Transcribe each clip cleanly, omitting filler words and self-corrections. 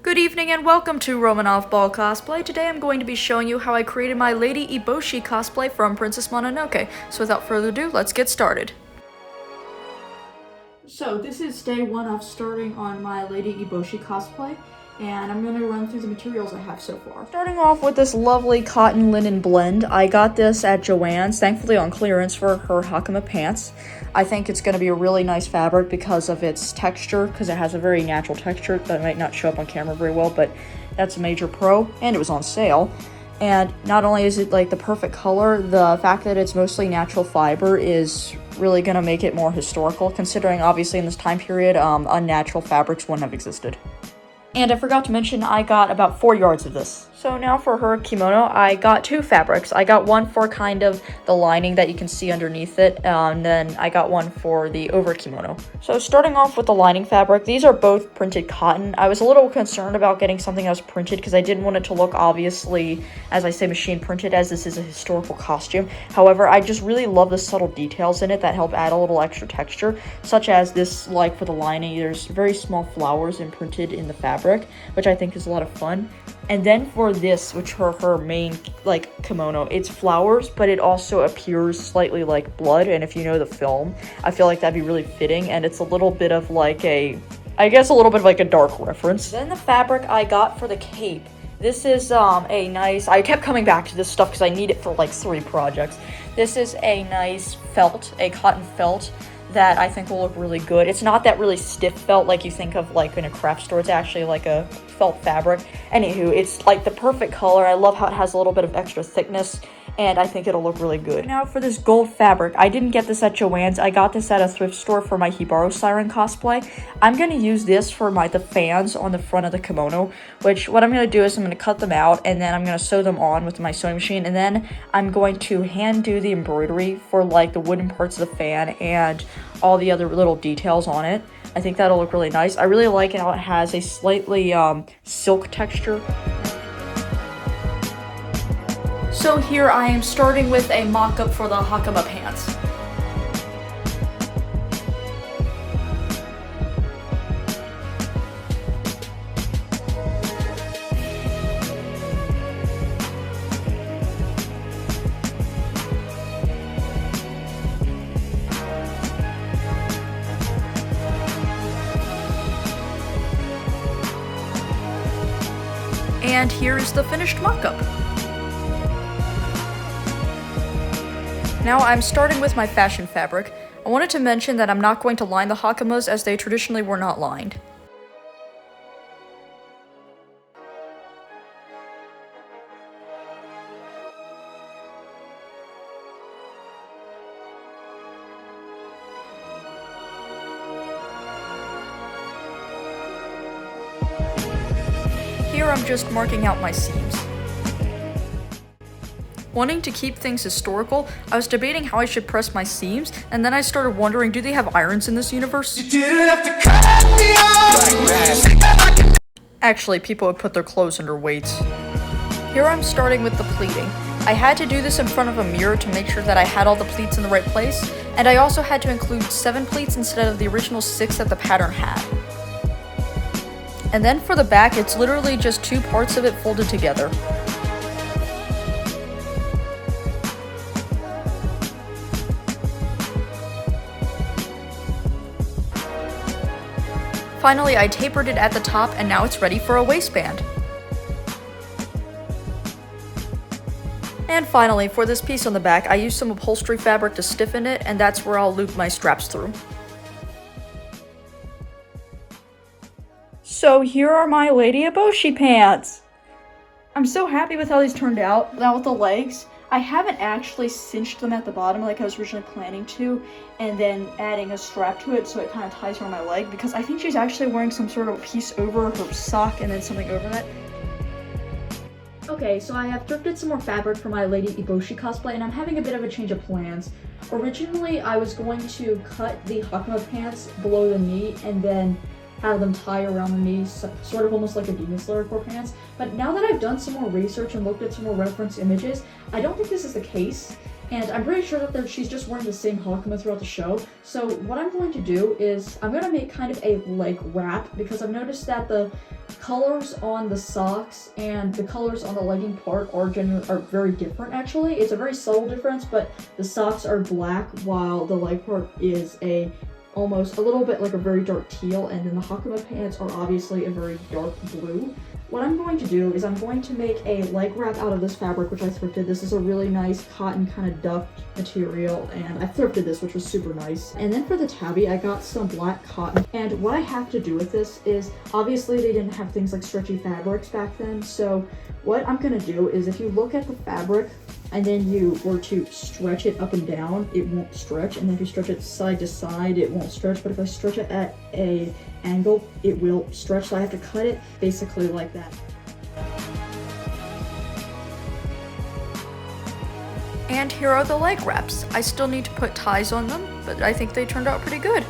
Good evening and welcome to Romanov Ball Cosplay. Today I'm going to be showing you how I created my Lady Eboshi cosplay from Princess Mononoke. So without further ado, let's get started. So this is day one of starting on my Lady Eboshi cosplay, and I'm going to run through the materials I have so far. Starting off with this lovely cotton linen blend. I got this at Joann's, thankfully on clearance for her Hakama pants. I think it's going to be a really nice fabric because of its texture, because it has a very natural texture that might not show up on camera very well, but that's a major pro, and it was on sale. And not only is it like the perfect color, the fact that it's mostly natural fiber is really going to make it more historical, considering obviously in this time period, unnatural fabrics wouldn't have existed. And I forgot to mention, I got about 4 yards of this. So now for her kimono, I got 2 fabrics. I got one for kind of the lining that you can see underneath it, and then I got one for the over kimono. So starting off with the lining fabric, these are both printed cotton. I was a little concerned about getting something that was printed because I didn't want it to look obviously, as I say, machine printed, as this is a historical costume. However, I just really love the subtle details in it that help add a little extra texture, such as this, like for the lining, there's very small flowers imprinted in the fabric, which I think is a lot of fun. And then for this, which her main like kimono, it's flowers, but it also appears slightly like blood. And if you know the film, I feel like that'd be really fitting. And it's a little bit of like I guess a little bit of like a dark reference. Then the fabric I got for the cape. This is a nice, I kept coming back to this stuff because I need it for like 3 projects. This is a nice felt, a cotton felt that I think will look really good. It's not that really stiff felt like you think of like in a craft store. It's actually like a felt fabric. Anywho, it's like the perfect color. I love how it has a little bit of extra thickness, and I think it'll look really good. Now for this gold fabric, I didn't get this at Joann's. I got this at a thrift store for my Hibaro Siren cosplay. I'm going to use this for the fans on the front of the kimono, which what I'm going to do is I'm going to cut them out, and then I'm going to sew them on with my sewing machine, and then I'm going to hand do the embroidery for like the wooden parts of the fan and all the other little details on it. I think that'll look really nice. I really like how it has a slightly silk texture. So here I am starting with a mock-up for the Hakama pants. And here is the finished mock-up. Now I'm starting with my fashion fabric. I wanted to mention that I'm not going to line the hakamas as they traditionally were not lined. Here I'm just marking out my seams. Wanting to keep things historical, I was debating how I should press my seams, and then I started wondering, do they have irons in this universe? Actually, people would put their clothes under weights. Here I'm starting with the pleating. I had to do this in front of a mirror to make sure that I had all the pleats in the right place, and I also had to include 7 pleats instead of the original 6 that the pattern had. And then for the back, it's literally just 2 parts of it folded together. Finally, I tapered it at the top, and now it's ready for a waistband. And finally, for this piece on the back, I used some upholstery fabric to stiffen it, and that's where I'll loop my straps through. So here are my Lady Eboshi pants! I'm so happy with how these turned out. Now with the legs, I haven't actually cinched them at the bottom like I was originally planning to, and then adding a strap to it so it kind of ties around my leg, because I think she's actually wearing some sort of piece over her sock and then something over that. Okay, so I have thrifted some more fabric for my Lady Eboshi cosplay, and I'm having a bit of a change of plans. Originally, I was going to cut the Hakama pants below the knee and then have them tie around the knees, sort of almost like a Demon Slayer core pants. But now that I've done some more research and looked at some more reference images, I don't think this is the case. And I'm pretty sure that she's just wearing the same hakama throughout the show. So what I'm going to do is I'm going to make kind of a leg wrap, because I've noticed that the colors on the socks and the colors on the legging part are very different actually. It's a very subtle difference, but the socks are black while the leg part is almost a little bit like a very dark teal, and then the hakama pants are obviously a very dark blue. What I'm going to do is I'm going to make a leg wrap out of this fabric, which I thrifted. This is a really nice cotton kind of duck material, and I thrifted this, which was super nice. And then for the tabby, I got some black cotton. And what I have to do with this is, obviously they didn't have things like stretchy fabrics back then, so what I'm gonna do is, if you look at the fabric and then you were to stretch it up and down, it won't stretch. And then if you stretch it side to side, it won't stretch. But if I stretch it at an angle, it will stretch. So I have to cut it basically like that. And here are the leg wraps. I still need to put ties on them, but I think they turned out pretty good.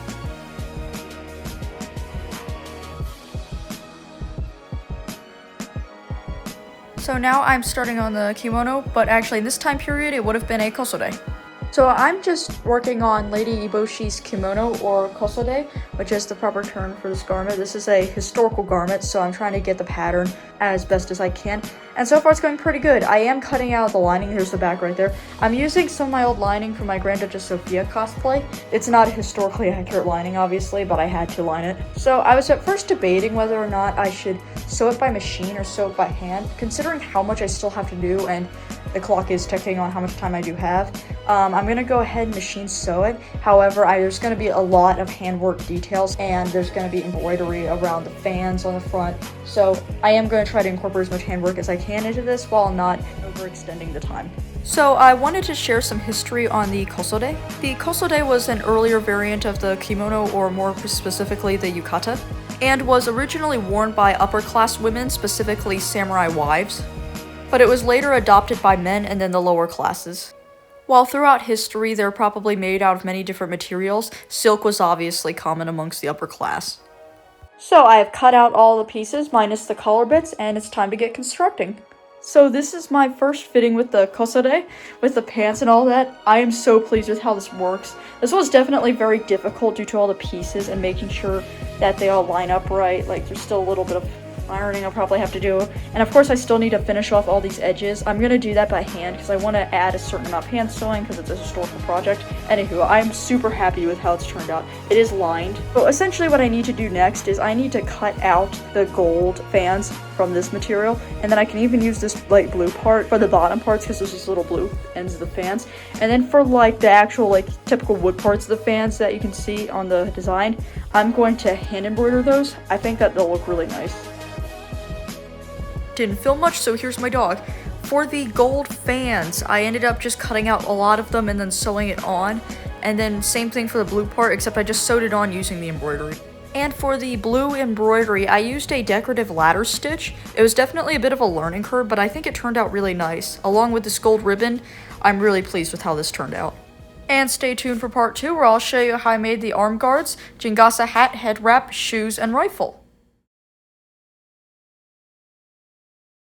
So now I'm starting on the kimono, but actually in this time period it would have been a kosode. So I'm just working on Lady Eboshi's kimono, or kosode, which is the proper term for this garment. This is a historical garment, so I'm trying to get the pattern as best as I can. And so far it's going pretty good. I am cutting out the lining. Here's the back right there. I'm using some of my old lining from my Grand Duchess Sophia cosplay. It's not a historically accurate lining, obviously, but I had to line it. So I was at first debating whether or not I should sew it by machine or sew it by hand, considering how much I still have to do and the clock is ticking on how much time I do have. I'm gonna go ahead and machine sew it. However, there's gonna be a lot of handwork details, and there's gonna be embroidery around the fans on the front. So I am gonna try to incorporate as much handwork as I can into this while not overextending the time. So I wanted to share some history on the kosode. The kosode was an earlier variant of the kimono, or more specifically the yukata, and was originally worn by upper class women, specifically samurai wives. But it was later adopted by men and then the lower classes. While throughout history they're probably made out of many different materials, silk was obviously common amongst the upper class. So I have cut out all the pieces minus the collar bits, and it's time to get constructing. So this is my first fitting with the kosode, with the pants and all that. I am so pleased with how this works. This was definitely very difficult due to all the pieces and making sure that they all line up right. Like, there's still a little bit of ironing I'll probably have to do, and of course I still need to finish off all these edges. I'm gonna do that by hand because I want to add a certain amount of hand sewing because it's a historical project. Anywho, I'm super happy with how it's turned out. It is lined. So essentially what I need to do next is I need to cut out the gold fans from this material, and then I can even use this light blue part for the bottom parts because there's this little blue ends of the fans. And then for like the actual like typical wood parts of the fans that you can see on the design, I'm going to hand embroider those. I think that they'll look really nice. Didn't film much, so here's my dog. For the gold fans, I ended up just cutting out a lot of them and then sewing it on. And then same thing for the blue part, except I just sewed it on using the embroidery. And for the blue embroidery, I used a decorative ladder stitch. It was definitely a bit of a learning curve, but I think it turned out really nice. Along with this gold ribbon, I'm really pleased with how this turned out. And stay tuned for part 2, where I'll show you how I made the arm guards, Jingasa hat, head wrap, shoes, and rifle.